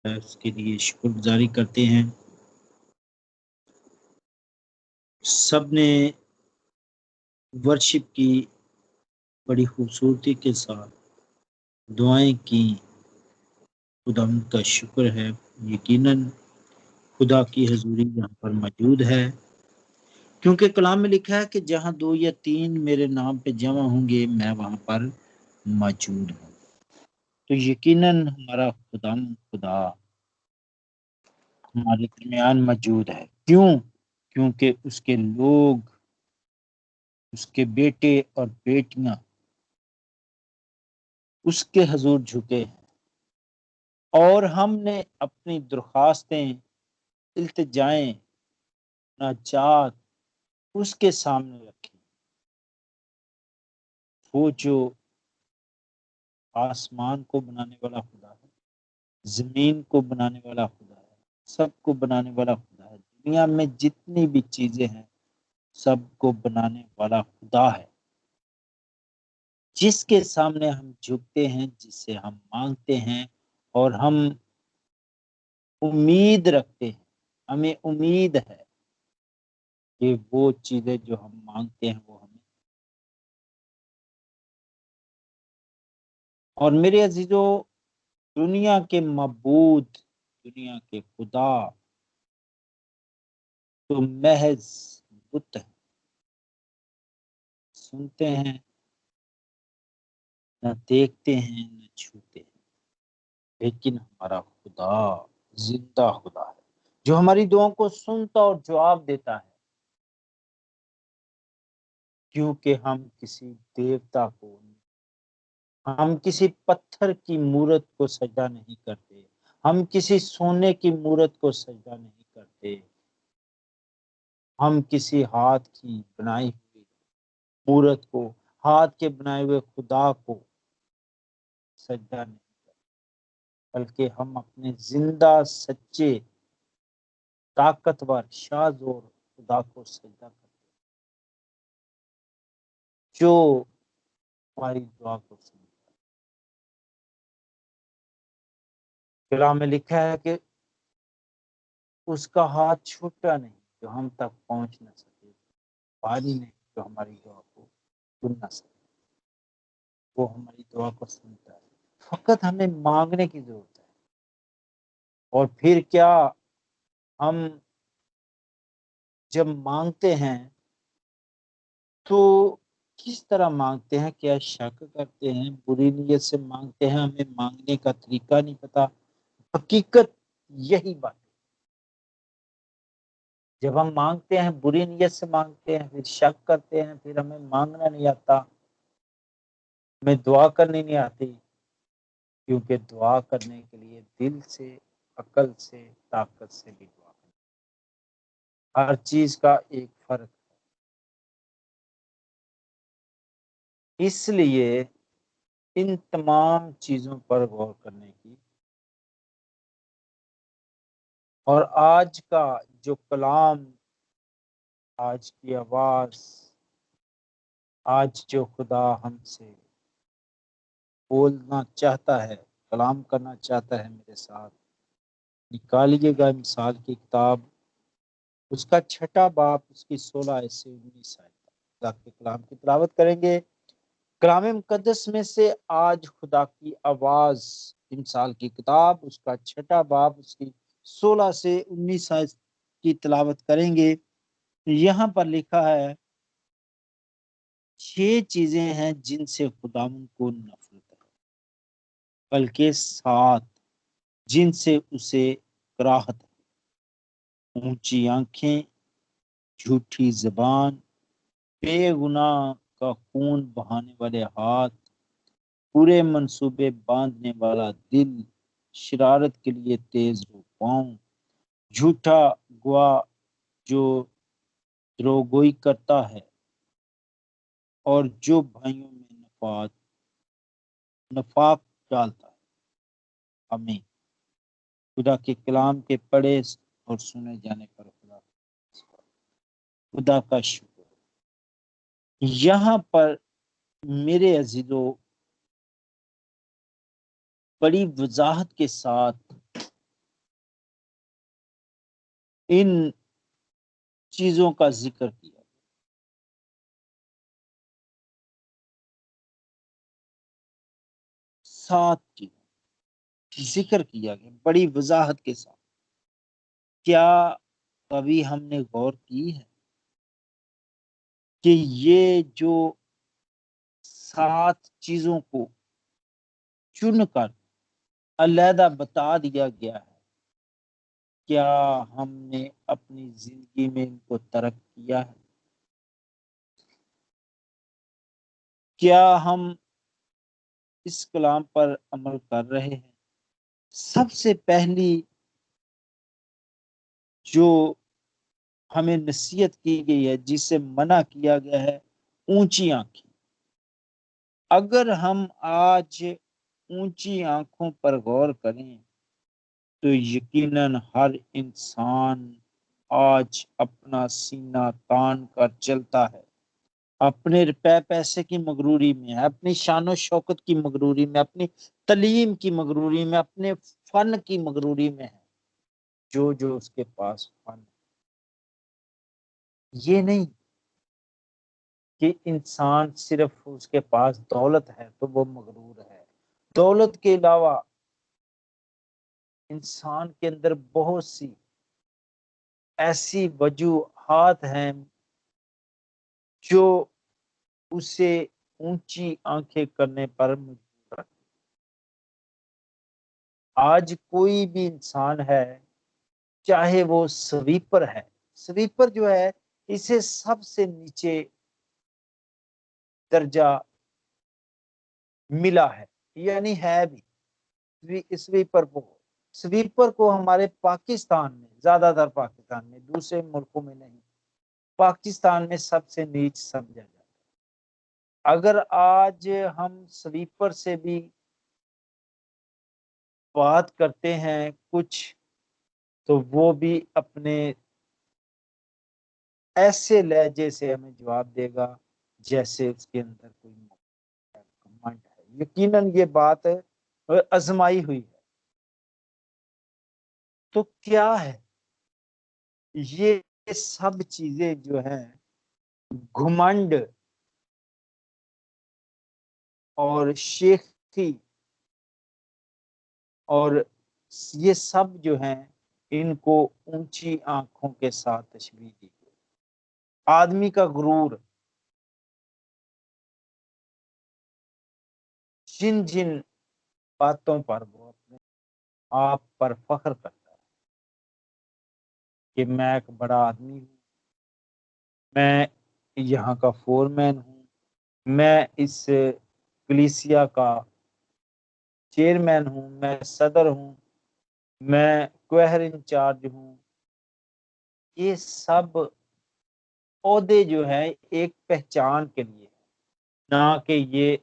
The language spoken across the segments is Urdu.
اس کے لیے شکر گزاری کرتے ہیں۔ سب نے ورشپ کی بڑی خوبصورتی کے ساتھ دعائیں کی، خدا کا شکر ہے۔ یقیناً خدا کی حضوری یہاں پر موجود ہے، کیونکہ کلام میں لکھا ہے کہ جہاں 2 یا 3 میرے نام پہ جمع ہوں گے میں وہاں پر موجود ہوں۔ تو یقیناً ہمارا خدا ہمارے درمیان موجود ہے۔ کیوں؟ کیونکہ اس کے لوگ، اس کے بیٹے اور بیٹیاں اس کے حضور جھکے ہیں، اور ہم نے اپنی درخواستیں، التجائیں، ناجات اس کے سامنے رکھی۔ وہ جو آسمان کو بنانے والا خدا ہے، زمین کو بنانے والا خدا ہے، سب کو بنانے والا خدا ہے، دنیا میں جتنی بھی چیزیں ہیں سب کو بنانے والا خدا ہے، جس کے سامنے ہم جھکتے ہیں، جس سے ہم مانگتے ہیں، اور ہم امید رکھتے ہیں، ہمیں امید ہے کہ وہ چیزیں جو ہم مانگتے ہیں وہ ہمیں۔ اور میرے عزیزو، دنیا کے معبود، دنیا کے خدا تو محض بت ہے، سنتے ہیں نہ دیکھتے ہیں نہ چھوتے ہیں، لیکن ہمارا خدا زندہ خدا ہے جو ہماری دعاؤں کو سنتا اور جواب دیتا ہے، کیونکہ ہم کسی دیوتا کو، ہم کسی پتھر کی مورت کو سجدہ نہیں کرتے، ہم کسی سونے کی مورت کو سجدہ نہیں کرتے، ہم کسی ہاتھ کی بنائی ہوئی مورت کو، ہاتھ کے بنائے ہوئے خدا کو سجدہ نہیں کرتے، بلکہ ہم اپنے زندہ، سچے، طاقتور، شاذور خدا کو سجدہ کرتے، جو ہماری دعا کو سنتا ہے۔ کلام میں لکھا ہے کہ اس کا ہاتھ چھوٹا نہیں جو ہم تک پہنچ نہ سکے، بھاری نہیں جو ہماری دعا کو سن نہ سکے، وہ ہماری دعا کو سنتا ہے، فقط ہمیں مانگنے کی ضرورت ہے۔ اور پھر کیا، ہم جب مانگتے ہیں تو کس طرح مانگتے ہیں؟ کیا شک کرتے ہیں، بری نیت سے مانگتے ہیں، ہمیں مانگنے کا طریقہ نہیں پتا؟ حقیقت یہی بات ہے، جب ہم مانگتے ہیں بری نیت سے مانگتے ہیں، پھر شک کرتے ہیں، پھر ہمیں مانگنا نہیں آتا، ہمیں دعا کرنی نہیں آتی، کیونکہ دعا کرنے کے لیے دل سے، عقل سے، طاقت سے بھی دعا کرنا، ہر چیز کا ایک فرق ہے۔ اس لیے ان تمام چیزوں پر غور کرنے کی، اور آج کا جو کلام، آج کی آواز، آج جو خدا ہم سے بولنا چاہتا ہے، کلام کرنا چاہتا ہے میرے ساتھ، نکالیے گا مثال کی کتاب، اس کا 6 باب، اس کی 16 سے 19 آیت، خدا کے کلام کی تلاوت کریں گے۔ کلام مقدس میں سے آج خدا کی آواز، مثال کی کتاب، اس کا 6 باب، اس کی 16 سے 19 آیت کی تلاوت کریں گے۔ یہاں پر لکھا ہے 6 چیزیں ہیں جن سے خدا کو نفرت ہے، بلکہ 7 جن سے اسے کراہت ہے: اونچی آنکھیں، جھوٹی زبان، بے گناہ کا خون بہانے والے ہاتھ، پورے منصوبے باندھنے والا دل، شرارت کے لیے تیز رو پاؤں، جھوٹا گواہ جو دروغگوئی کرتا ہے، اور جو بھائیوں میں نفاق ڈالتا ہے۔ ہمیں خدا کے کلام کے پڑھے اور سنے جانے پر خدا کا شکر۔ یہاں پر میرے عزیزو بڑی وضاحت کے ساتھ ان چیزوں کا ذکر کیا، 7 چیزوں ذکر کیا گیا بڑی وضاحت کے ساتھ۔ کیا کبھی ہم نے غور کی ہے کہ یہ جو 7 چیزوں کو چن کر علیحدہ بتا دیا گیا ہے، کیا ہم نے اپنی زندگی میں ان کو ترک کیا ہے؟ کیا ہم اس کلام پر عمل کر رہے ہیں؟ سب سے پہلی جو ہمیں نصیحت کی گئی ہے، جس سے منع کیا گیا ہے، اونچی آنکھیں۔ اگر ہم آج اونچی آنکھوں پر غور کریں تو یقیناً ہر انسان آج اپنا سینہ تان کر چلتا ہے، اپنے روپے پیسے کی مغروری میں، اپنی شان و شوکت کی مغروری میں، اپنی تعلیم کی مغروری میں، اپنے فن کی مغروری میں ہے، جو اس کے پاس فن ہے۔ یہ نہیں کہ انسان صرف اس کے پاس دولت ہے تو وہ مغرور ہے۔ دولت کے علاوہ انسان کے اندر بہت سی ایسی وجوہات ہیں جو اسے اونچی آنکھیں کرنے پر مجبور ہے۔ آج کوئی بھی انسان ہے، چاہے وہ سویپر ہے، سویپر جو ہے اسے سب سے نیچے درجہ ملا ہے، یعنی ہے بھی سویپر کو ہمارے پاکستان میں، زیادہ تر پاکستان میں، دوسرے ملکوں میں نہیں، پاکستان میں سب سے نیچ سمجھا جاتا ہے۔ اگر آج ہم سویپر سے بھی بات کرتے ہیں کچھ، تو وہ بھی اپنے ایسے لہجے سے ہمیں جواب دے گا جیسے اس کے اندر کوئی گھمنڈ ہے۔ یقیناً یہ بات آزمائی ہوئی ہے۔ تو کیا ہے یہ سب چیزیں جو ہیں، گھمنڈ اور شیخی اور یہ سب جو ہیں، ان کو اونچی آنکھوں کے ساتھ تشبیہ دی گئی۔ آدمی کا غرور، جن جن باتوں پر وہ اپنے آپ پر فخر کرتا ہے کہ میں ایک بڑا آدمی ہوں، میں یہاں کا فورمین ہوں، میں اس کلیسیا کا چیئرمین ہوں، میں صدر ہوں، میں کوہر انچارج ہوں۔ یہ سب عہدے جو ہیں ایک پہچان کے لیے، نہ کہ یہ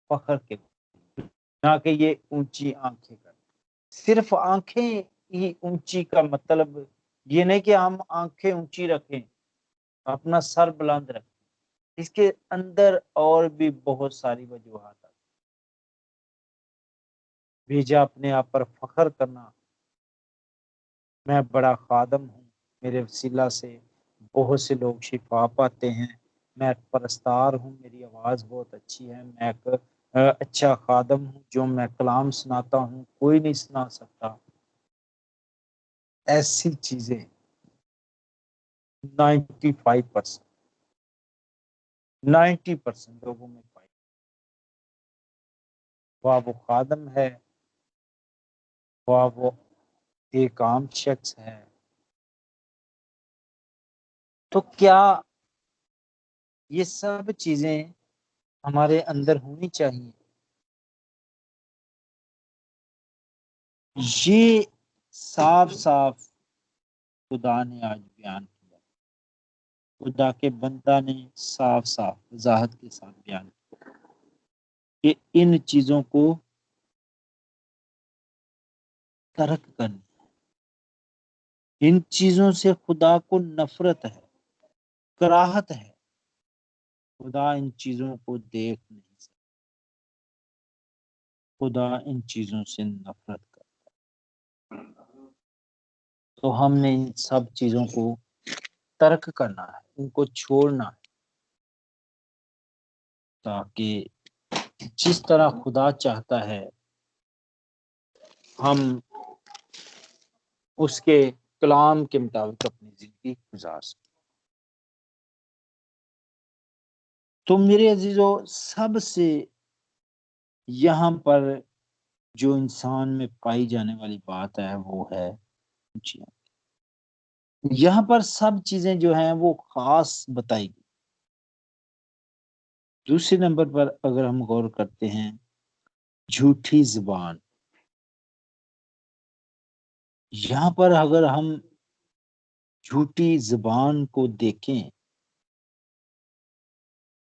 فخر کے لیے، نہ کہ یہ اونچی آنکھیں کریں۔ صرف آنکھیں ہی اونچی کا مطلب یہ نہیں کہ ہم آنکھیں اونچی رکھیں، اپنا سر بلند رکھیں، اس کے اندر اور بھی بہت ساری وجوہات ہیں۔ بھیجا اپنے آپ پر فخر کرنا، میں بڑا خادم ہوں، میرے وسیلہ سے بہت سے لوگ شفا پاتے ہیں، میں ایک پرستار ہوں، میری آواز بہت اچھی ہے، میں ایک اچھا خادم ہوں، جو میں کلام سناتا ہوں کوئی نہیں سنا سکتا۔ ایسی چیزیں 90% لوگوں میں پائی، وہ خادم ہے، وہ ایک عام شخص ہے۔ تو کیا یہ سب چیزیں ہمارے اندر ہونی چاہیے؟ یہ صاف صاف خدا نے آج بیان کیا، خدا کے بندہ نے صاف صاف وضاحت کے ساتھ بیان کیا کہ ان چیزوں کو ترک کرنا، ان چیزوں سے خدا کو نفرت ہے، کراہت ہے۔ خدا ان چیزوں کو دیکھ نہیں سکتا، خدا ان چیزوں سے نفرت کرتا ہے۔ تو ہم نے ان سب چیزوں کو ترک کرنا ہے، ان کو چھوڑنا ہے، تاکہ جس طرح خدا چاہتا ہے ہم اس کے کلام کے مطابق اپنی زندگی گزار سکیں۔ تو میرے عزیزو، سب سے یہاں پر جو انسان میں پائی جانے والی بات ہے وہ ہے خوشیاں۔ یہاں پر سب چیزیں جو ہیں وہ خاص بتائی گئی۔ دوسرے نمبر پر اگر ہم غور کرتے ہیں، جھوٹی زبان۔ یہاں پر اگر ہم جھوٹی زبان کو دیکھیں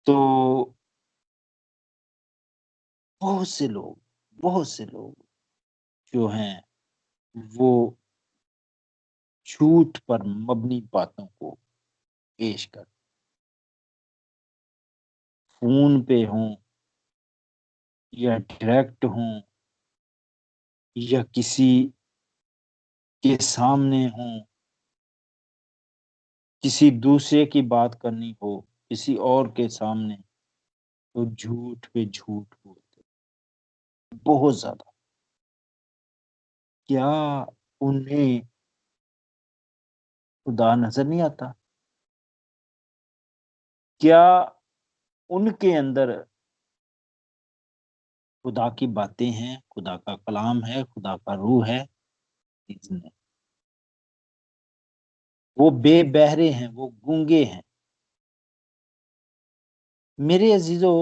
تو بہت سے لوگ جو ہیں وہ جھوٹ پر مبنی باتوں کو پیش کر، فون پہ ہوں یا ڈائریکٹ ہوں یا کسی کے سامنے ہوں، کسی دوسرے کی بات کرنی ہو کسی اور کے سامنے، تو جھوٹ پہ جھوٹ بولتے بہت زیادہ۔ کیا انہیں خدا نظر نہیں آتا؟ کیا ان کے اندر خدا کی باتیں ہیں، خدا کا کلام ہے، خدا کا روح ہے؟ نہیں، وہ بے بہرے ہیں، وہ گونگے ہیں۔ میرے عزیزو،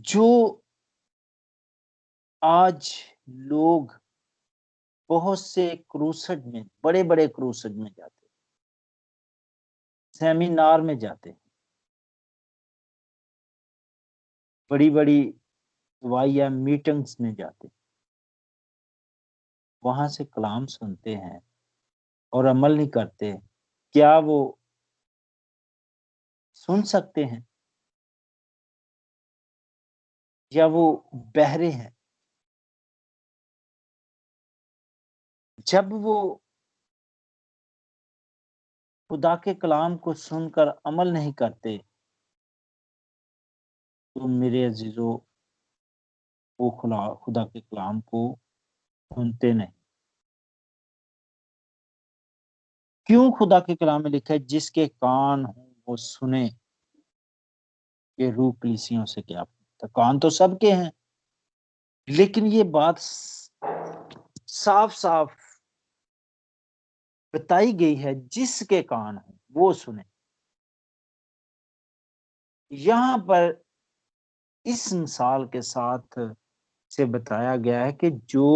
جو آج لوگ بہت سے کروسڈ میں، بڑے بڑے کروسڈ میں جاتے، سیمینار میں جاتے، بڑی بڑی دعائیا میٹنگز میں جاتے، وہاں سے کلام سنتے ہیں اور عمل نہیں کرتے، کیا وہ سن سکتے ہیں یا وہ بہرے ہیں؟ جب وہ خدا کے کلام کو سن کر عمل نہیں کرتے تو میرے عزیزو، وہ خدا کے کلام کو سنتے نہیں۔ کیوں خدا کے کلام میں لکھا ہے جس کے کان ہوں وہ سنے کہ روح کلیسیوں سے کیا پوچھتا؟ کان تو سب کے ہیں، لیکن یہ بات صاف صاف بتائی گئی ہے جس کے کان ہوں وہ سنے۔ یہاں پر اس مثال کے ساتھ سے بتایا گیا ہے کہ جو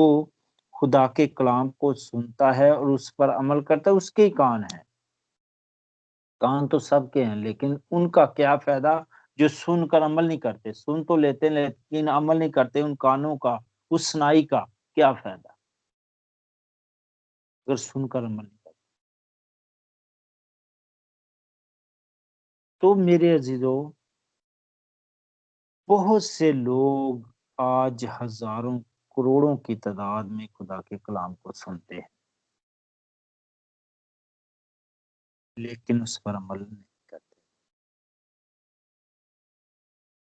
خدا کے کلام کو سنتا ہے اور اس پر عمل کرتا ہے اس کے ہی کان ہیں۔ کان تو سب کے ہیں، لیکن ان کا کیا فائدہ جو سن کر عمل نہیں کرتے؟ سن تو لیتے لیکن عمل نہیں کرتے، ان کانوں کا، اس سنائی کا کیا فائدہ اگر سن کر عمل نہیں کرتے؟ تو میرے عزیزو، بہت سے لوگ آج ہزاروں کروڑوں کی تعداد میں خدا کے کلام کو سنتے ہیں لیکن اس پر عمل نہیں کرتے۔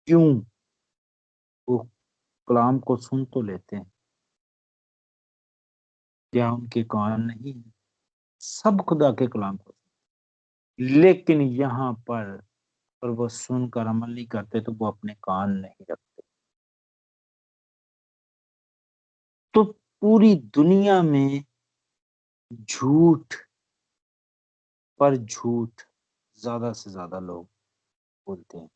کیوں؟ وہ کلام کو سن تو لیتے ہیں، کیا ان کے کان نہیں ہیں؟ سب خدا کے کلام کو، لیکن یہاں پر وہ سن کر عمل نہیں کرتے تو وہ اپنے کان نہیں رکھتے۔ تو پوری دنیا میں جھوٹ پر جھوٹ زیادہ سے زیادہ لوگ بولتے ہیں۔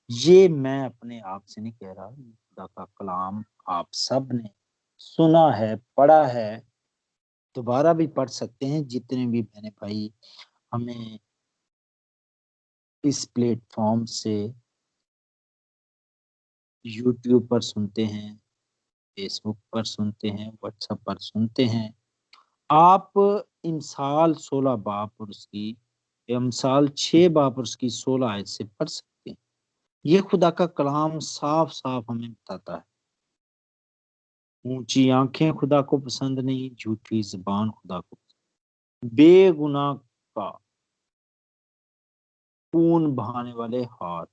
یہ میں اپنے آپ سے نہیں کہہ رہا، خدا کا کلام آپ سب نے سنا ہے، پڑھا ہے، دوبارہ بھی پڑھ سکتے ہیں۔ جتنے بھی بہن بھائی ہمیں اس پلیٹ فارم سے یوٹیوب پر سنتے ہیں، فیس بک پر سنتے ہیں، واٹس ایپ پر سنتے ہیں، آپ امثال 16 باب اور اس کی امثال 6 باب اور اس کی 16 آیت سے پڑھ سکتے ہیں۔ یہ خدا کا کلام صاف صاف ہمیں بتاتا ہے اونچی آنکھیں خدا کو پسند نہیں، جھوٹی زبان خدا کو پسند، بے گناہ کا خون بہانے والے ہاتھ۔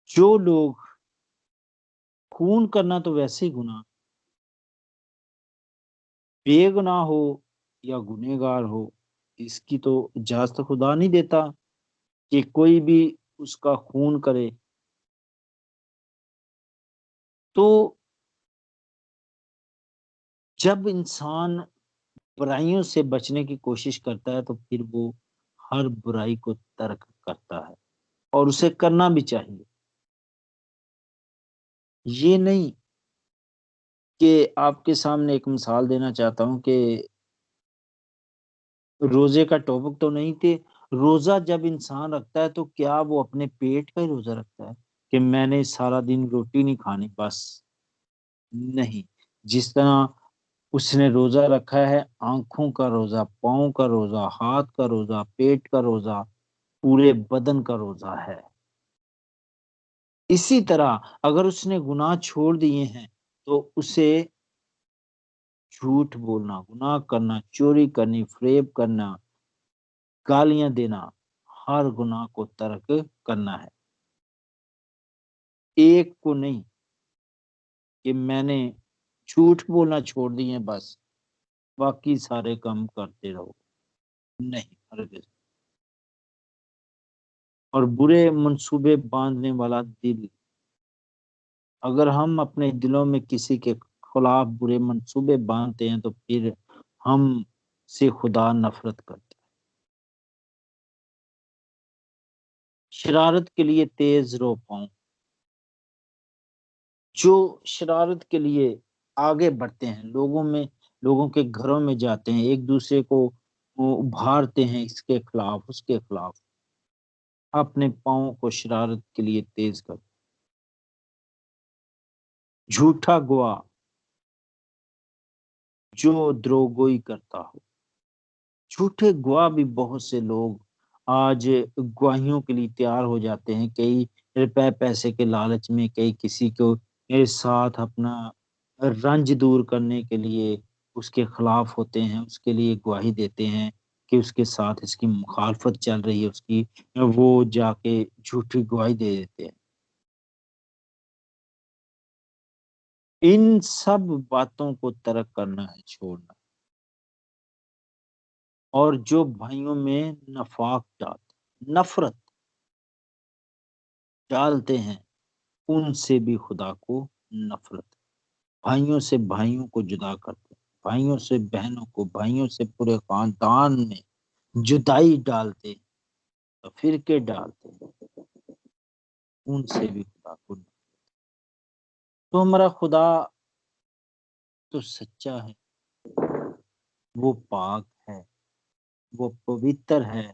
جو لوگ خون کرنا تو ویسے ہی گناہ، بے گناہ ہو یا گنہگار ہو، اس کی تو اجازت خدا نہیں دیتا کہ کوئی بھی اس کا خون کرے۔ تو جب انسان برائیوں سے بچنے کی کوشش کرتا ہے تو پھر وہ ہر برائی کو ترک کرتا ہے، اور اسے کرنا بھی چاہیے۔ یہ نہیں کہ آپ کے سامنے ایک مثال دینا چاہتا ہوں کہ روزے کا ٹاپک تو نہیں کہ روزہ جب انسان رکھتا ہے تو کیا وہ اپنے پیٹ کا ہی روزہ رکھتا ہے کہ میں نے سارا دن روٹی نہیں کھانی، بس نہیں۔ جس طرح اس نے روزہ رکھا ہے، آنکھوں کا روزہ، پاؤں کا روزہ، ہاتھ کا روزہ، پیٹ کا روزہ، پورے بدن کا روزہ ہے۔ اسی طرح اگر اس نے گناہ چھوڑ دیے ہیں تو اسے جھوٹ بولنا، گناہ کرنا، چوری کرنی، فریب کرنا، گالیاں دینا، ہر گناہ کو ترک کرنا ہے۔ ایک کو نہیں کہ میں نے جھوٹ بولنا چھوڑ دیے بس باقی سارے کام کرتے رہو، نہیں، ہرگز۔ اور برے منصوبے باندھنے والا دل، اگر ہم اپنے دلوں میں کسی کے خلاف برے منصوبے باندھتے ہیں تو پھر ہم سے خدا نفرت کرتا ہے۔ شرارت کے لیے تیز رو پاؤں، جو شرارت کے لیے آگے بڑھتے ہیں، لوگوں کے گھروں میں جاتے ہیں، ایک دوسرے کو ابھارتے ہیں، اس کے خلاف اس کے خلاف، اپنے پاؤں کو شرارت کے لیے تیز کر۔ جھوٹا گواہ، جو دروغگوئی کرتا ہو۔ جھوٹے گواہ بھی بہت سے لوگ آج گواہیوں کے لیے تیار ہو جاتے ہیں، کئی روپے پیسے کے لالچ میں، کئی کسی کو ساتھ اپنا رنج دور کرنے کے لیے اس کے خلاف ہوتے ہیں، اس کے لیے گواہی دیتے ہیں کہ اس کے ساتھ اس کی مخالفت چل رہی ہے، اس کی، وہ جا کے جھوٹی گواہی دے دیتے ہیں۔ ان سب باتوں کو ترک کرنا ہے، چھوڑنا۔ اور جو بھائیوں میں نفاق ڈالتے، نفرت ڈالتے ہیں، ان سے بھی خدا کو نفرت ہے۔ بھائیوں سے بھائیوں کو جدا کرتے ہیں، بھائیوں سے بہنوں کو، بھائیوں سے پورے خاندان میں جدائی ڈالتے ہیں، فرقے ڈالتے ہیں، ان سے بھی خدا کو نفرت۔ تو ہمارا خدا تو سچا ہے، وہ پاک ہے، وہ پوتر ہے،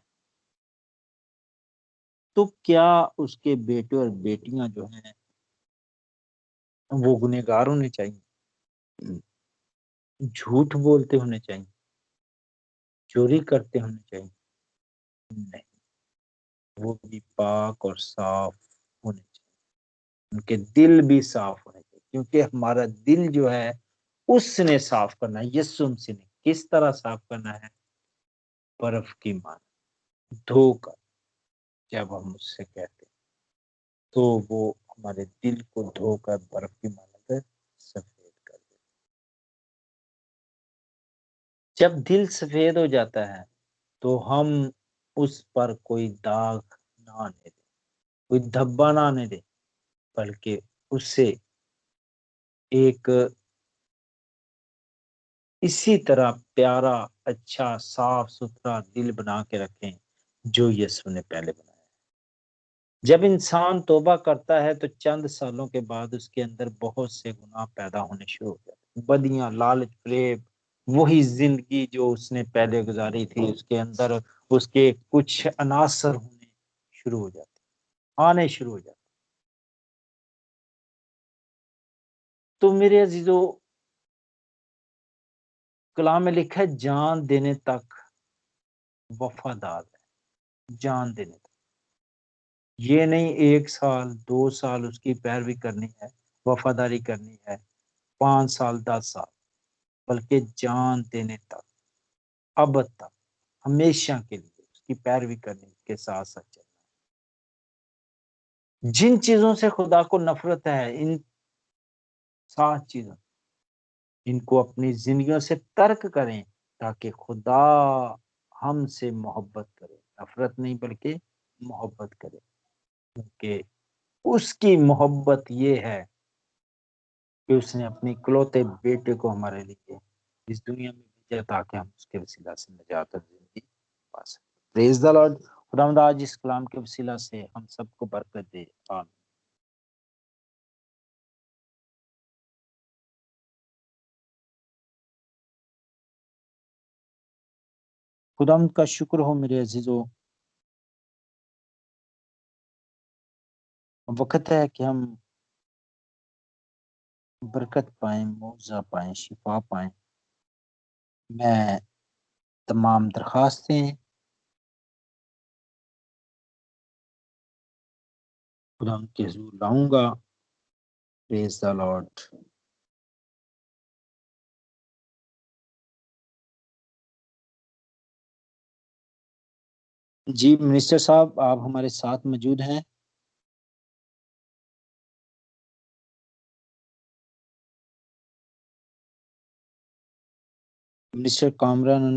تو کیا اس کے بیٹے اور بیٹیاں جو ہیں وہ گنہگار ہونے چاہیے، جھوٹ بولتے ہونے چاہیے، چوری کرتے ہونے چاہیے؟ نہیں، وہ بھی پاک اور صاف ہونے چاہیے، ان کے دل بھی صاف ہونے چاہیے، کیونکہ ہمارا دل جو ہے اس نے صاف کرنا ہے، یسوع مسیح نے۔ کس طرح صاف کرنا ہے؟ برف کی مان دھو کر، جب ہم اس سے کہتے ہیں تو وہ ہمارے دل کو دھو کر برف کی مانند سفید کر دیتا۔ جب دل سفید ہو جاتا ہے تو ہم اس پر کوئی داغ نہ آنے دیں، کوئی دھبا نہ آنے دیں، بلکہ اس سے ایک اسی طرح پیارا، اچھا، صاف ستھرا دل بنا کے رکھیں جو یسوع نے پہلے بنایا۔ جب انسان توبہ کرتا ہے تو چند سالوں کے بعد اس کے اندر بہت سے گناہ پیدا ہونے شروع ہو جاتے ہیں، بدیاں، لالچ، فریب، وہی زندگی جو اس نے پہلے گزاری تھی، اس کے اندر اس کے کچھ عناصر ہونے شروع ہو جاتے ہیں، آنے شروع ہو جاتے ہیں۔ تو میرے عزیزو، کلام میں لکھا ہے جان دینے تک وفادار ہے، جان دینے تک۔ یہ نہیں 1 سال 2 سال اس کی پیروی کرنی ہے، وفاداری کرنی ہے، 5 سال 10 سال، بلکہ جان دینے تک، ابد تک، ہمیشہ کے لیے اس کی پیروی کرنے کے ساتھ ساتھ چلنا۔ جن چیزوں سے خدا کو نفرت ہے، ان 7 چیزوں، ان کو اپنی زندگیوں سے ترک کریں تاکہ خدا ہم سے محبت کرے، نفرت نہیں بلکہ محبت کرے، کیونکہ اس کی محبت یہ ہے کہ اس نے اپنے اکلوتے بیٹے کو ہمارے لیے اس دنیا میں بھیجا تاکہ ہم اس کے وسیلہ سے نجات اور زندگی پا سکیں۔ پریز دی لارڈ۔ خداوند آج اس کلام کے وسیلہ سے ہم سب کو برکت دے، آمین۔ خداوند کا شکر ہو میرے عزیزو، وقت ہے کہ ہم برکت پائیں، معاوضہ پائیں، شفا پائیں۔ میں تمام درخواستیں خداوند کے حضور لاؤں گا۔ پریز دی لارڈ۔ جی منسٹر صاحب، آپ ہمارے ساتھ موجود ہیں؟ منسٹر کامران